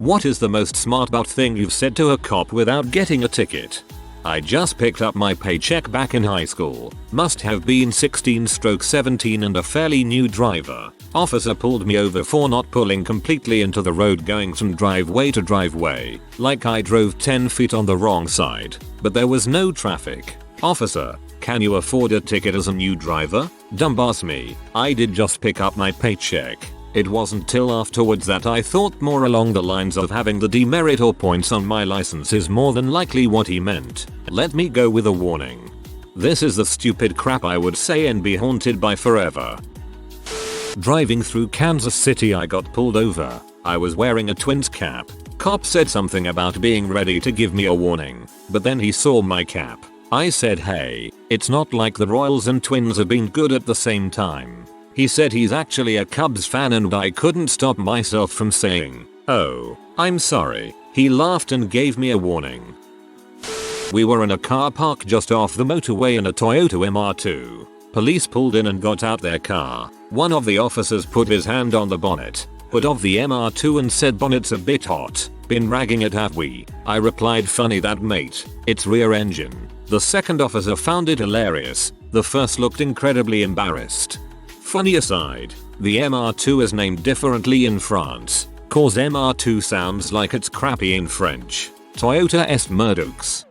What is the most smart about thing you've said to a cop without getting a ticket? I just picked up my paycheck back in high school. Must have been 16/17 and a fairly new driver. Officer pulled me over for not pulling completely into the road going from driveway to driveway. Like I drove 10 feet on the wrong side. But there was no traffic. Officer, can you afford a ticket as a new driver? Dumbass me. I did just pick up my paycheck. It wasn't till afterwards that I thought more along the lines of having the demerit or points on my license is more than likely what he meant. Let me go with a warning. This is the stupid crap I would say and be haunted by forever. Driving through Kansas City, I got pulled over. I was wearing a Twins cap. Cop said something about being ready to give me a warning, but then he saw my cap. I said, hey, it's not like the Royals and Twins have been good at the same time. He said he's actually a Cubs fan and I couldn't stop myself from saying, oh, I'm sorry. He laughed and gave me a warning. We were in a car park just off the motorway in a Toyota MR2. Police pulled in and got out their car. One of the officers put his hand on the bonnet, hood of the MR2 and said, bonnet's a bit hot. Been ragging it, have we? I replied, funny that mate. It's rear engine. The second officer found it hilarious. The first looked incredibly embarrassed. Funny aside, the MR2 is named differently in France, cause MR2 sounds like it's crappy in French. Toyota est Merdux.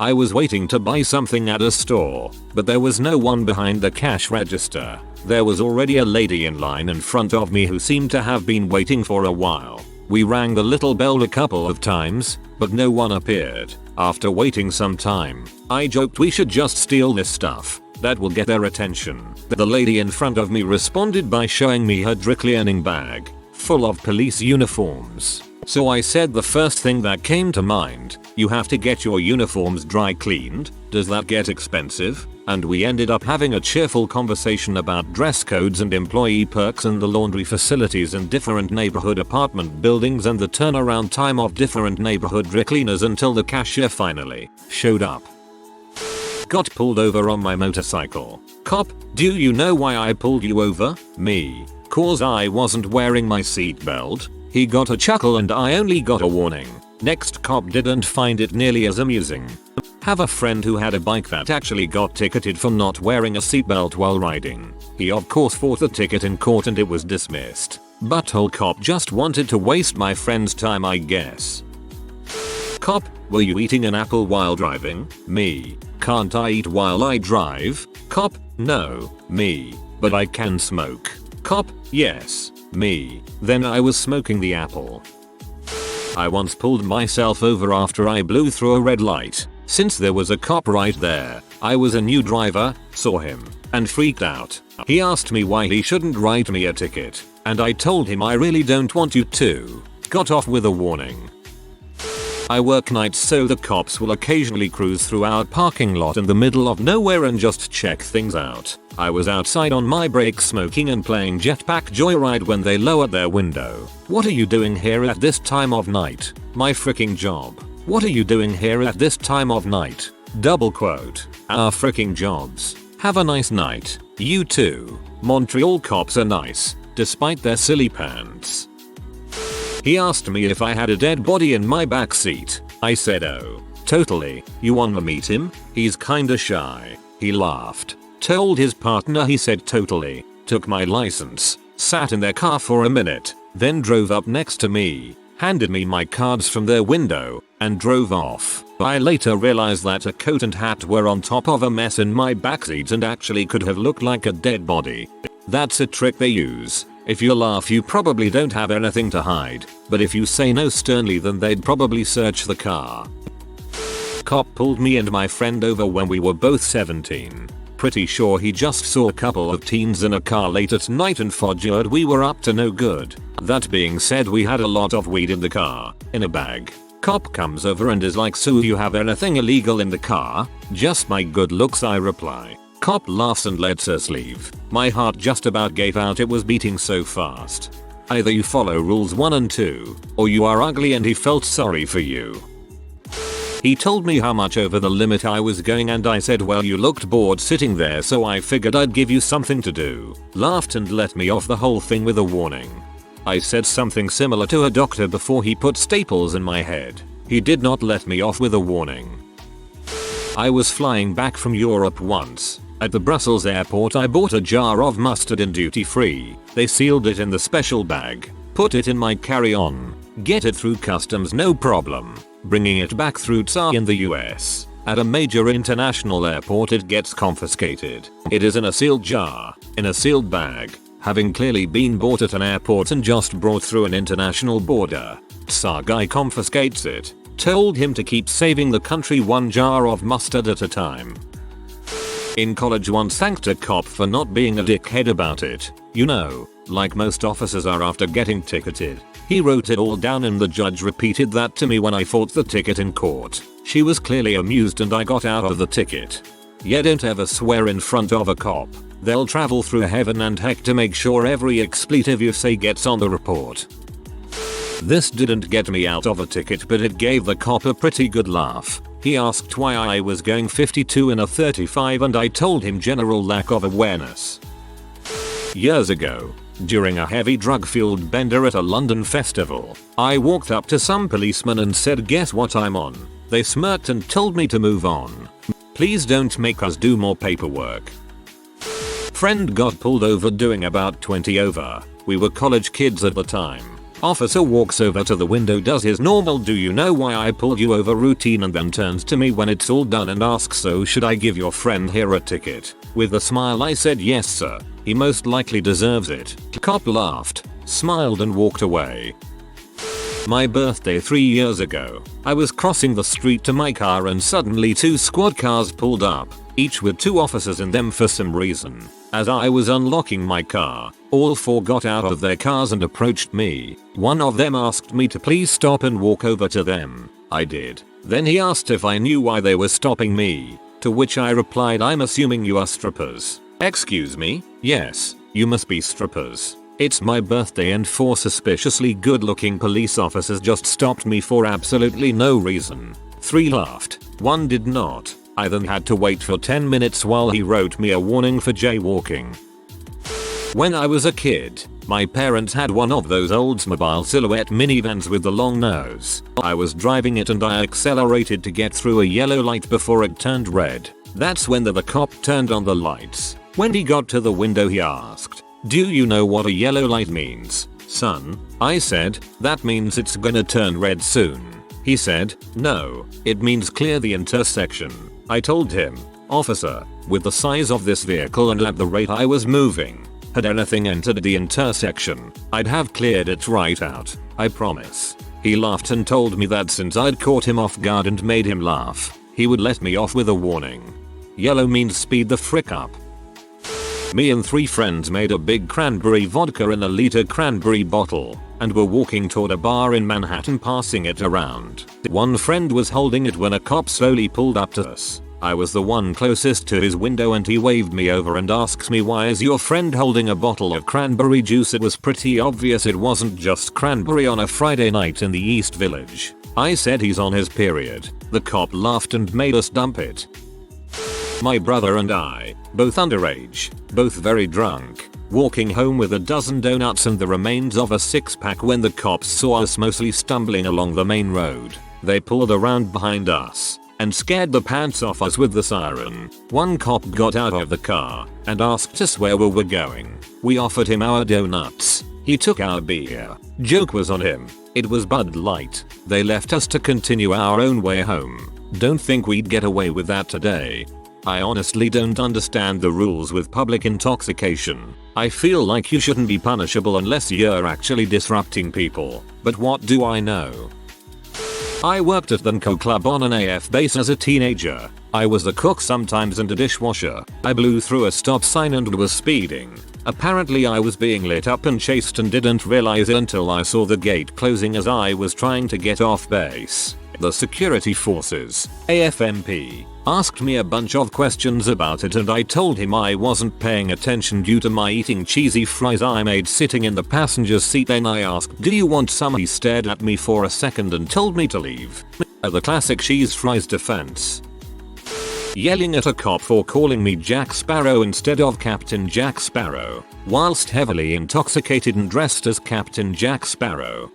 I was waiting to buy something at a store, but there was no one behind the cash register. There was already a lady in line in front of me who seemed to have been waiting for a while. We rang the little bell a couple of times, but no one appeared. After waiting some time, I joked we should just steal this stuff. That will get their attention. The lady in front of me responded by showing me her dry cleaning bag, full of police uniforms. So I said the first thing that came to mind, you have to get your uniforms dry cleaned, does that get expensive? And we ended up having a cheerful conversation about dress codes and employee perks and the laundry facilities in different neighborhood apartment buildings and the turnaround time of different neighborhood dry cleaners until the cashier finally showed up. Got pulled over on my motorcycle. Cop, do you know why I pulled you over? Me. Cause I wasn't wearing my seatbelt. He got a chuckle and I only got a warning. Next cop didn't find it nearly as amusing. Have a friend who had a bike that actually got ticketed for not wearing a seatbelt while riding. He of course fought the ticket in court and it was dismissed. Butthole cop just wanted to waste my friend's time, I guess. Cop, were you eating an apple while driving? Me. Can't I eat while I drive? Cop, no. Me. But I can smoke. Cop, yes. Me. Then I was smoking the apple. I once pulled myself over after I blew through a red light. Since there was a cop right there, I was a new driver, saw him, and freaked out. He asked me why he shouldn't write me a ticket, and I told him I really don't want you to. Got off with a warning. I work nights, so the cops will occasionally cruise through our parking lot in the middle of nowhere and just check things out. I was outside on my break smoking and playing Jetpack Joyride when they lowered their window. What are you doing here at this time of night? My freaking job. What are you doing here at this time of night? Double quote. Our freaking jobs. Have a nice night. You too. Montreal cops are nice, despite their silly pants. He asked me if I had a dead body in my backseat. I said, oh, totally. You wanna meet him? He's kinda shy. He laughed. Told his partner he said totally. Took my license. Sat in their car for a minute. Then drove up next to me. Handed me my cards from their window. And drove off. I later realized that a coat and hat were on top of a mess in my backseat and actually could have looked like a dead body. That's a trick they use. If you laugh, you probably don't have anything to hide, but if you say no sternly, then they'd probably search the car. Cop pulled me and my friend over when we were both 17. Pretty sure he just saw a couple of teens in a car late at night and figured we were up to no good. That being said, we had a lot of weed in the car, in a bag. Cop comes over and is like, so you have anything illegal in the car? Just my good looks, I reply. Cop laughs and lets us leave. My heart just about gave out, it was beating so fast. Either you follow rules 1 and 2, or you are ugly, and he felt sorry for you. He told me how much over the limit I was going and I said, well, you looked bored sitting there, so I figured I'd give you something to do. Laughed and let me off the whole thing with a warning. I said something similar to a doctor before he put staples in my head. He did not let me off with a warning. I was flying back from Europe once. At the Brussels airport I bought a jar of mustard in duty free. They sealed it in the special bag. Put it in my carry-on. Get it through customs no problem. Bringing it back through TSA in the US. At a major international airport it gets confiscated. It is in a sealed jar, in a sealed bag, having clearly been bought at an airport and just brought through an international border. TSA guy confiscates it. Told him to keep saving the country one jar of mustard at a time. In college once thanked a cop for not being a dickhead about it. You know, like most officers are after getting ticketed. He wrote it all down and the judge repeated that to me when I fought the ticket in court. She was clearly amused and I got out of the ticket. Yeah, don't ever swear in front of a cop. They'll travel through heaven and heck to make sure every expletive you say gets on the report. This didn't get me out of a ticket but it gave the cop a pretty good laugh. He asked why I was going 52 in a 35 and I told him general lack of awareness. Years ago, during a heavy drug-fueled bender at a London festival, I walked up to some policemen and said, "Guess what I'm on?" They smirked and told me to move on. Please don't make us do more paperwork. Friend got pulled over doing about 20 over. We were college kids at the time. Officer walks over to the window, does his normal "do you know why I pulled you over" routine and then turns to me when it's all done and asks, "So should I give your friend here a ticket?" With a smile I said, "Yes sir, he most likely deserves it." Cop laughed, smiled and walked away. My birthday 3 years ago, I was crossing the street to my car and suddenly 2 squad cars pulled up, each with 2 officers in them for some reason. As I was unlocking my car, all 4 got out of their cars and approached me. One of them asked me to please stop and walk over to them. I did. Then he asked if I knew why they were stopping me, to which I replied, "I'm assuming you are strippers." "Excuse me?" "Yes, you must be strippers. It's my birthday and 4 suspiciously good-looking police officers just stopped me for absolutely no reason." 3 laughed, 1 did not. I then had to wait for 10 minutes while he wrote me a warning for jaywalking. When I was a kid, my parents had one of those Oldsmobile Silhouette minivans with the long nose. I was driving it and I accelerated to get through a yellow light before it turned red. That's when the cop turned on the lights. When he got to the window he asked, "Do you know what a yellow light means, son?" I said, "That means it's gonna turn red soon." He said, "No, it means clear the intersection." I told him, "Officer, with the size of this vehicle and at the rate I was moving, had anything entered the intersection, I'd have cleared it right out, I promise." He laughed and told me that since I'd caught him off guard and made him laugh, he would let me off with a warning. Yellow means speed the frick up. Me and 3 friends made a big cranberry vodka in a liter cranberry bottle and were walking toward a bar in Manhattan passing it around. One friend was holding it when a cop slowly pulled up to us. I was the one closest to his window and he waved me over and asks me, "Why is your friend holding a bottle of cranberry juice?" It was pretty obvious it wasn't just cranberry on a Friday night in the East Village. I said he's on his period. The cop laughed and made us dump it. My brother and I, both underage, both very drunk, walking home with a dozen donuts and the remains of a 6-pack when the cops saw us mostly stumbling along the main road. They pulled around behind us and scared the pants off us with the siren. One cop got out of the car and asked us where we were going. We offered him our donuts. He took our beer. Joke was on him. It was Bud Light. They left us to continue our own way home. Don't think we'd get away with that today. I honestly don't understand the rules with public intoxication. I feel like you shouldn't be punishable unless you're actually disrupting people. But what do I know? I worked at the NCO club on an AF base as a teenager. I was a cook sometimes and a dishwasher. I blew through a stop sign and was speeding. Apparently I was being lit up and chased and didn't realize it until I saw the gate closing as I was trying to get off base. The security forces, AFMP, asked me a bunch of questions about it and I told him I wasn't paying attention due to my eating cheesy fries I made sitting in the passenger's seat. Then I asked, "Do you want some?" He stared at me for a second and told me to leave. The classic cheese fries defense. Yelling at a cop for calling me Jack Sparrow instead of Captain Jack Sparrow, whilst heavily intoxicated and dressed as Captain Jack Sparrow.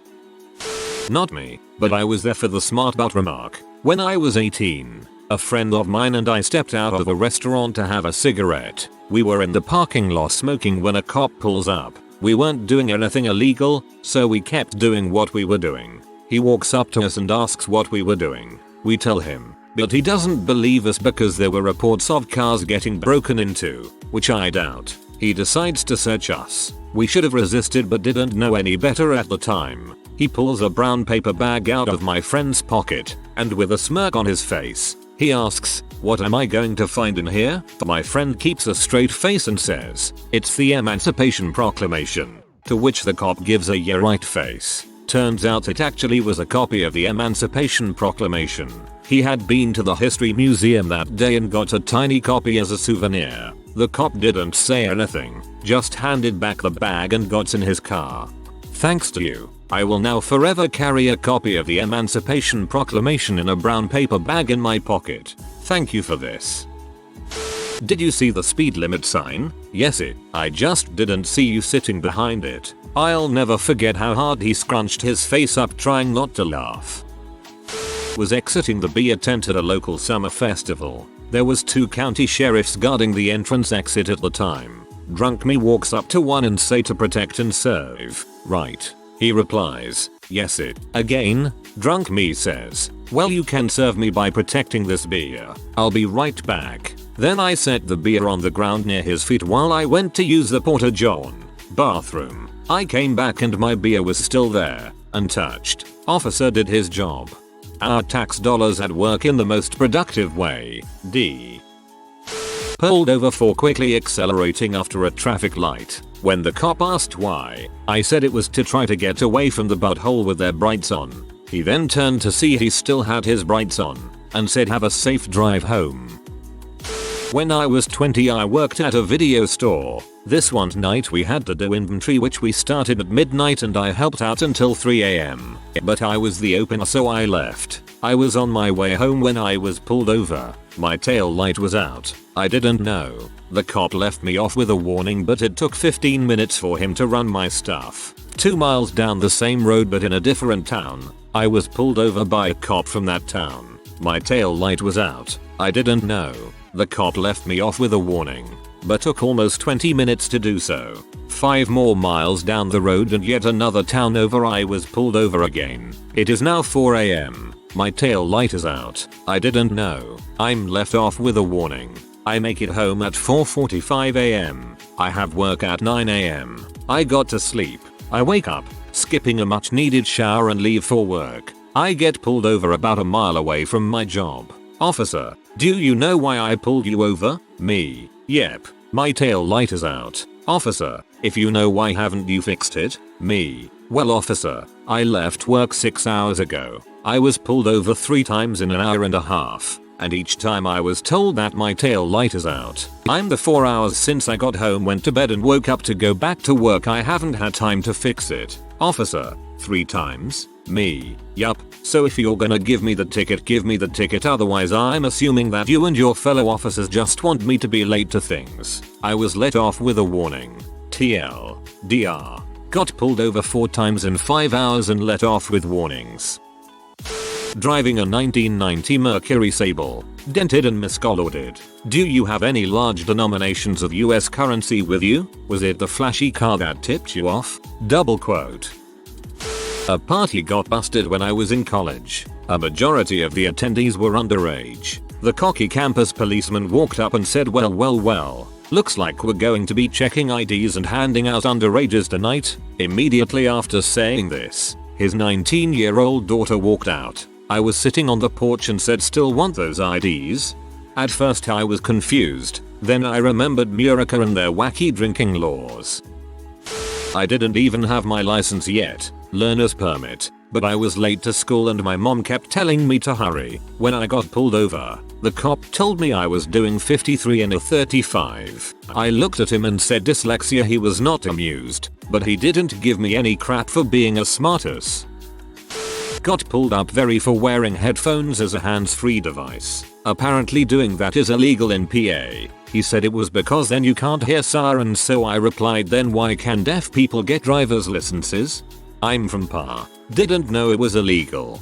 Not me, but I was there for the smart butt remark. When I was 18, a friend of mine and I stepped out of a restaurant to have a cigarette. We were in the parking lot smoking when a cop pulls up. We weren't doing anything illegal, so we kept doing what we were doing. He walks up to us and asks what we were doing. We tell him, but he doesn't believe us because there were reports of cars getting broken into, which I doubt. He decides to search us. We should have resisted but didn't know any better at the time. He pulls a brown paper bag out of my friend's pocket, and with a smirk on his face, he asks, "What am I going to find in here?" My friend keeps a straight face and says, "It's the Emancipation Proclamation." To which the cop gives a "yeah right" face. Turns out it actually was a copy of the Emancipation Proclamation. He had been to the History Museum that day and got a tiny copy as a souvenir. The cop didn't say anything, just handed back the bag and got in his car. Thanks to you, I will now forever carry a copy of the Emancipation Proclamation in a brown paper bag in my pocket. Thank you for this. Did you see the speed limit sign? Yes it. I just didn't see you sitting behind it. I'll never forget how hard he scrunched his face up trying not to laugh. Was exiting the beer tent at a local summer festival. There was 2 county sheriffs guarding the entrance exit at the time. Drunk me walks up to one and say to protect and serve, right? He replies, yes it. Again, drunk me says, well you can serve me by protecting this beer. I'll be right back. Then I set the beer on the ground near his feet while I went to use the Porta John bathroom. I came back and my beer was still there, untouched. Officer did his job. Our tax dollars at work in the most productive way. D. Pulled over for quickly accelerating after a traffic light. When the cop asked why, I said it was to try to get away from the butthole with their brights on. He then turned to see he still had his brights on, and said have a safe drive home. When I was 20 I worked at a video store. This one night we had to do inventory which we started at midnight and I helped out until 3 AM. But I was the opener so I left. I was on my way home when I was pulled over. My tail light was out. I didn't know. The cop left me off with a warning but it took 15 minutes for him to run my stuff. 2 miles down the same road but in a different town. I was pulled over by a cop from that town. My tail light was out. I didn't know. The cop left me off with a warning, but took almost 20 minutes to do so. 5 more miles down the road and yet another town over I was pulled over again. It is now 4 AM. My tail light is out. I didn't know. I'm left off with a warning. I make it home at 4:45 AM. I have work at 9 AM. I got to sleep. I wake up, skipping a much needed shower and leave for work. I get pulled over about a mile away from my job. Officer, do you know why I pulled you over? Me. Yep. My tail light is out. Officer, if you know why haven't you fixed it? Me. Well officer, I left work 6 hours ago. I was pulled over 3 times in an hour and a half. And each time I was told that my tail light is out. I'm the 4 hours since I got home, went to bed and woke up to go back to work. I haven't had time to fix it. Officer, 3 times? Me. Yup. So if you're gonna give me the ticket, give me the ticket, otherwise I'm assuming that you and your fellow officers just want me to be late to things. I was let off with a warning. TL. DR. Got pulled over 4 times in 5 hours and let off with warnings. Driving a 1990 Mercury Sable, dented and miscolored. Do you have any large denominations of US currency with you? Was it the flashy car that tipped you off? Double quote. A party got busted when I was in college. A majority of the attendees were underage. The cocky campus policeman walked up and said, well, looks like we're going to be checking IDs and handing out underages tonight. Immediately after saying this, his 19-year-old daughter walked out. I was sitting on the porch and said, still want those IDs? At first I was confused, then I remembered Murica and their wacky drinking laws. I didn't even have my license yet, learner's permit, but I was late to school and my mom kept telling me to hurry. When I got pulled over, the cop told me I was doing 53 in a 35. I looked at him and said dyslexia. He was not amused, but he didn't give me any crap for being a smartass. Got pulled up very for wearing headphones as a hands-free device. Apparently doing that is illegal in PA. He said it was because then you can't hear sirens, so I replied, then why can deaf people get driver's licenses? I'm from PA. Didn't know it was illegal.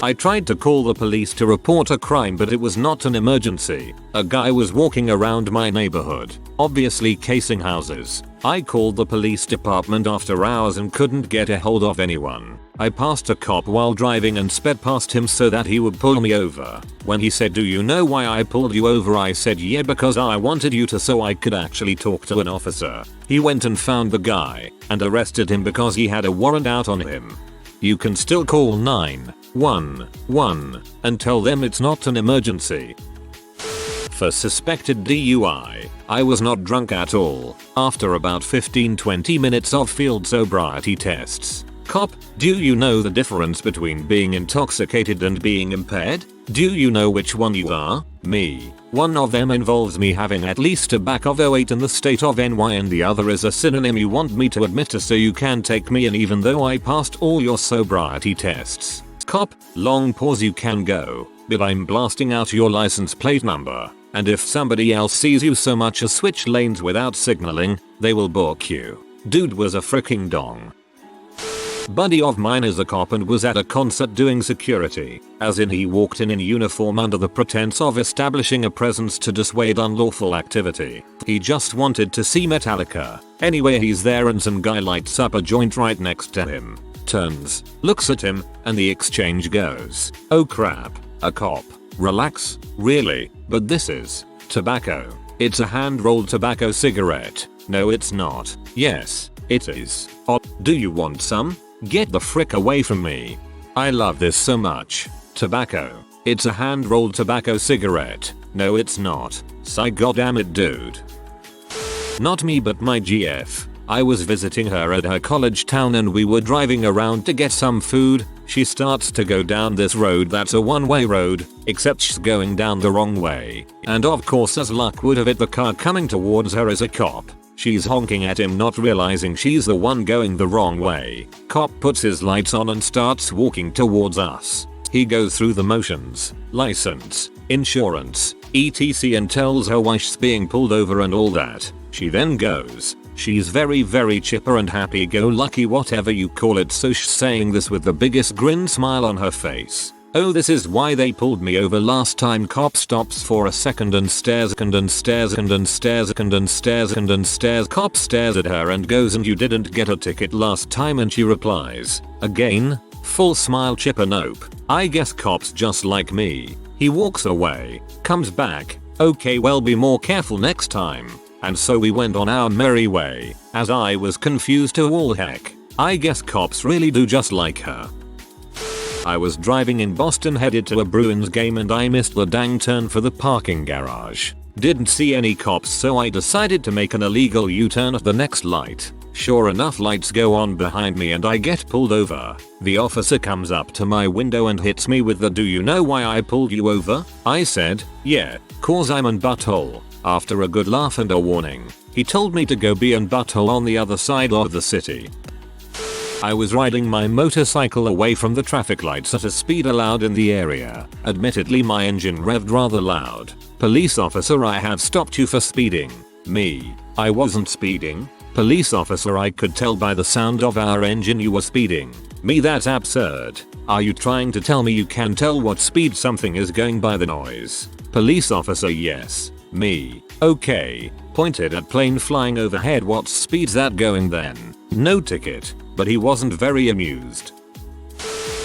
I tried to call the police to report a crime, but it was not an emergency. A guy was walking around my neighborhood, obviously casing houses. I called the police department after hours and couldn't get a hold of anyone. I passed a cop while driving and sped past him so that he would pull me over. When he said, "Do you know why I pulled you over?" I said, "Yeah, because I wanted you to so I could actually talk to an officer." He went and found the guy and arrested him because he had a warrant out on him. You can still call 911 and tell them it's not an emergency. For suspected DUI, I was not drunk at all. After about 15-20 minutes of field sobriety tests. Cop, do you know the difference between being intoxicated and being impaired? Do you know which one you are? Me. One of them involves me having at least a back of 08 in the state of NY, and the other is a synonym you want me to admit to so you can take me in even though I passed all your sobriety tests. Cop, long pause, you can go, but I'm blasting out your license plate number, and if somebody else sees you so much as switch lanes without signaling, they will book you. Dude was a freaking dong. Buddy of mine is a cop and was at a concert doing security, as in he walked in uniform under the pretense of establishing a presence to dissuade unlawful activity. He just wanted to see Metallica. Anyway, he's there and some guy lights up a joint right next to him. Turns, looks at him, and the exchange goes, "Oh crap, a cop. Relax, really, but this is tobacco. It's a hand-rolled tobacco cigarette. No, it's not. Yes, it is. Oh, do you want some? Get the frick away from me. I love this so much. Tobacco. It's a hand-rolled tobacco cigarette. No, it's not. Sigh, goddammit, dude." Not me, but my GF. I was visiting her at her college town and we were driving around to get some food. She starts to go down this road that's a one-way road, except she's going down the wrong way. And of course, as luck would have it, the car coming towards her is a cop. She's honking at him, not realizing she's the one going the wrong way. Cop puts his lights on and starts walking towards us. He goes through the motions, license, insurance, etc, and tells her why she's being pulled over and all that. She then goes. She's very chipper and happy-go-lucky, whatever you call it, so she's saying this with the biggest grin smile on her face. "Oh, this is why they pulled me over last time." Cop stops for a second and stares and stares and stares and stares and stares. Cop stares at her and goes, "And you didn't get a ticket last time?" And she replies, again, full smile, chipper, "Nope. I guess cops just like me." He walks away, comes back, "Okay, well, be more careful next time." And so we went on our merry way, as I was confused to all heck. I guess cops really do just like her. I was driving in Boston headed to a Bruins game and I missed the dang turn for the parking garage. Didn't see any cops, so I decided to make an illegal U-turn at the next light. Sure enough, lights go on behind me and I get pulled over. The officer comes up to my window and hits me with the "Do you know why I pulled you over?" I said, "Yeah, 'cause I'm an butthole." After a good laugh and a warning, he told me to go be an butthole on the other side of the city. I was riding my motorcycle away from the traffic lights at a speed allowed in the area. Admittedly, my engine revved rather loud. "Police officer, I have stopped you for speeding." Me. "I wasn't speeding." "Police officer, I could tell by the sound of our engine you were speeding." Me. "That's absurd. Are you trying to tell me you can tell what speed something is going by the noise?" "Police officer, yes." Me. "Okay." Pointed at plane flying overhead. "What speed's that going then?" "No ticket." But he wasn't very amused.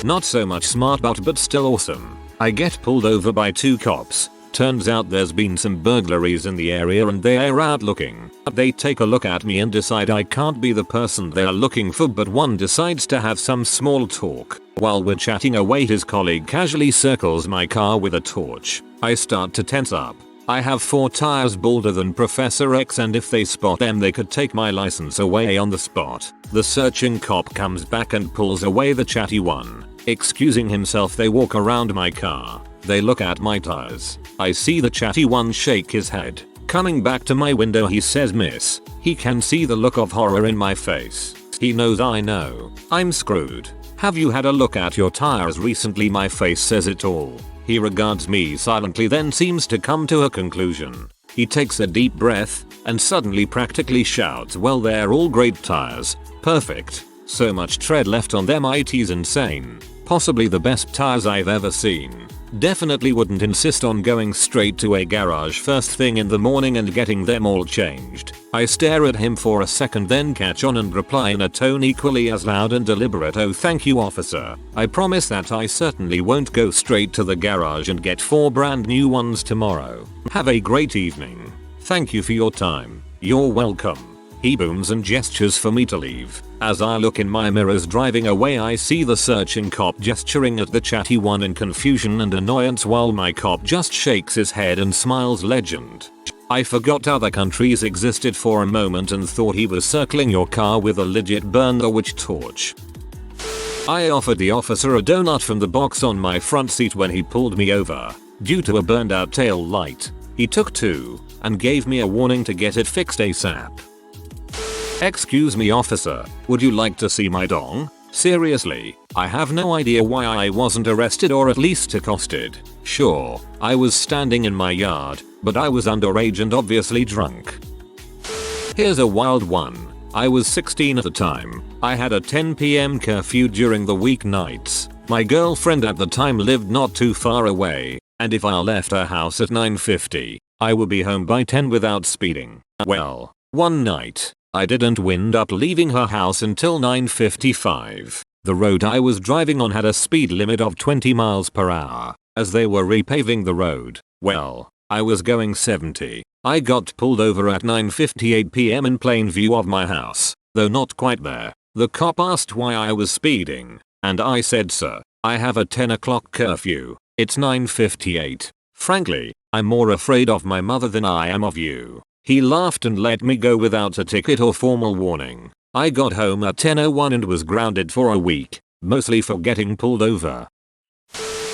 Not so much smart but still awesome. I get pulled over by two cops. Turns out there's been some burglaries in the area and they are out looking. They take a look at me and decide I can't be the person they're looking for, but one decides to have some small talk. While we're chatting away, his colleague casually circles my car with a torch. I start to tense up. I have 4 tires bolder than Professor X, and if they spot them they could take my license away on the spot. The searching cop comes back and pulls away the chatty one. Excusing himself, they walk around my car. They look at my tires. I see the chatty one shake his head. Coming back to my window, he says, "Miss." He can see the look of horror in my face. He knows I know I'm screwed. Have you had a look at your tires recently? My face says it all. He regards me silently, then seems to come to a conclusion. He takes a deep breath and suddenly practically shouts, well, they're all great tires. Perfect. So much tread left on them, it's insane. Possibly the best tires I've ever seen. Definitely wouldn't insist on going straight to a garage first thing in the morning and getting them all changed. I stare at him for a second, then catch on and reply in a tone equally as loud and deliberate, oh thank you officer. I promise that I certainly won't go straight to the garage and get 4 brand new ones tomorrow. Have a great evening. Thank you for your time. You're welcome. He booms and gestures for me to leave. As I look in my mirrors driving away, I see the searching cop gesturing at the chatty one in confusion and annoyance, while my cop just shakes his head and smiles. Legend. I forgot other countries existed for a moment and thought he was circling your car with a legit burn the witch torch. I offered the officer a donut from the box on my front seat when he pulled me over. Due to a burned out tail light, he took 2 and gave me a warning to get it fixed ASAP. Excuse me officer, would you like to see my dong? Seriously, I have no idea why I wasn't arrested or at least accosted. Sure, I was standing in my yard, but I was underage and obviously drunk. Here's a wild one. I was 16 at the time. I had a 10 PM curfew during the weeknights. My girlfriend at the time lived not too far away, and if I left her house at 9:50, I would be home by 10 without speeding. Well, one night, I didn't wind up leaving her house until 9:55. The road I was driving on had a speed limit of 20 miles per hour. As they were repaving the road, well, I was going 70. I got pulled over at 9:58 PM in plain view of my house, though not quite there. The cop asked why I was speeding, and I said, sir, I have a 10 o'clock curfew. It's 9:58. Frankly, I'm more afraid of my mother than I am of you. He laughed and let me go without a ticket or formal warning. I got home at 10:01 and was grounded for a week, mostly for getting pulled over.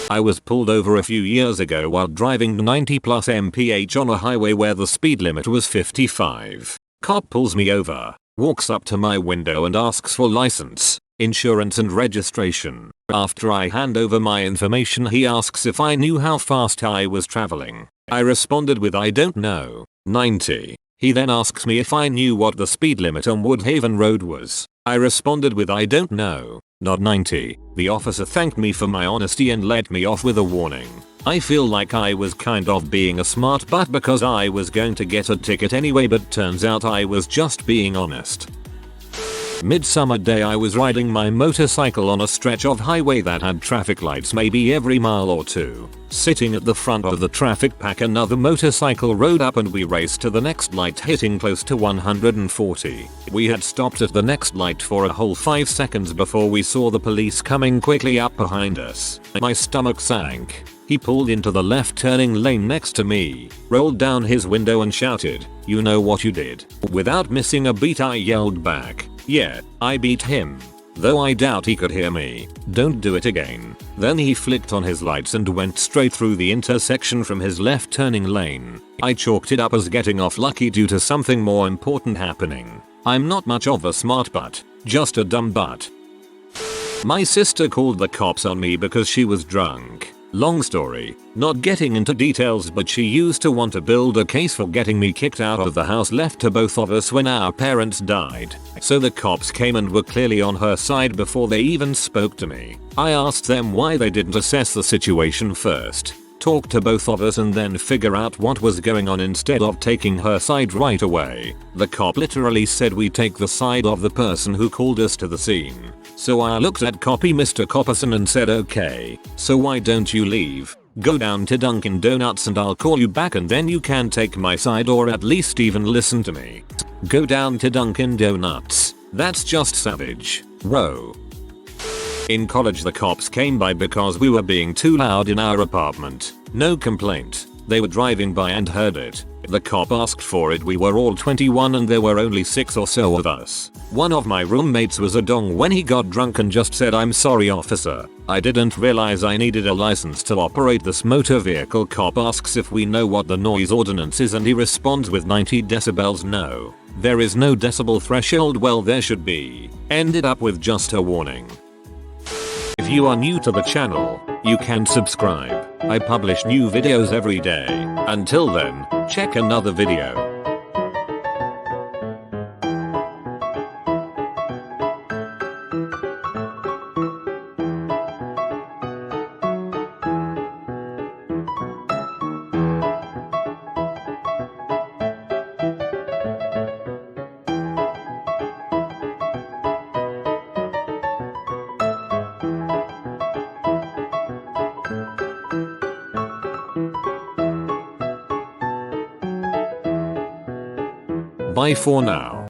I was pulled over a few years ago while driving 90 plus mph on a highway where the speed limit was 55. Cop pulls me over, walks up to my window and asks for license, insurance and registration. After I hand over my information, he asks if I knew how fast I was traveling. I responded with I don't know, 90. He then asks me if I knew what the speed limit on Woodhaven Road was. I responded with I don't know, not 90. The officer thanked me for my honesty and let me off with a warning. I feel like I was kind of being a smart butt because I was going to get a ticket anyway, but turns out I was just being honest. Midsummer day, I was riding my motorcycle on a stretch of highway that had traffic lights maybe every mile or two. Sitting at the front of the traffic pack, another motorcycle rode up and we raced to the next light, hitting close to 140. We had stopped at the next light for a whole 5 seconds before we saw the police coming quickly up behind us. My stomach sank. He pulled into the left turning lane next to me, rolled down his window and shouted, "You know what you did?" Without missing a beat, I yelled back, "Yeah, I beat him." Though I doubt he could hear me. "Don't do it again." Then he flicked on his lights and went straight through the intersection from his left turning lane. I chalked it up as getting off lucky due to something more important happening. I'm not much of a smart butt, just a dumb butt. My sister called the cops on me because she was drunk. Long story, not getting into details, but she used to want to build a case for getting me kicked out of the house left to both of us when our parents died. So the cops came and were clearly on her side before they even spoke to me. I asked them why they didn't assess the situation first, talk to both of us and then figure out what was going on instead of taking her side right away. The cop literally said we take the side of the person who called us to the scene. So I looked at copy Mr. Copperson and said, "Okay, so why don't you leave? Go down to Dunkin' Donuts and I'll call you back and then you can take my side or at least even listen to me." Go down to Dunkin' Donuts. That's just savage. Whoa. In college, the cops came by because we were being too loud in our apartment. No complaint. They were driving by and heard it. The cop asked for it. We were all 21 and there were only 6 or so of us. One of my roommates was a dong when he got drunk and just said, "I'm sorry officer, I didn't realize I needed a license to operate this motor vehicle." Cop asks if we know what the noise ordinance is and he responds with 90 decibels. No, there is no decibel threshold. Well, there should be. Ended up with just a warning. If you are new to the channel, you can subscribe. I publish new videos every day. Until then, check another video. Bye for now.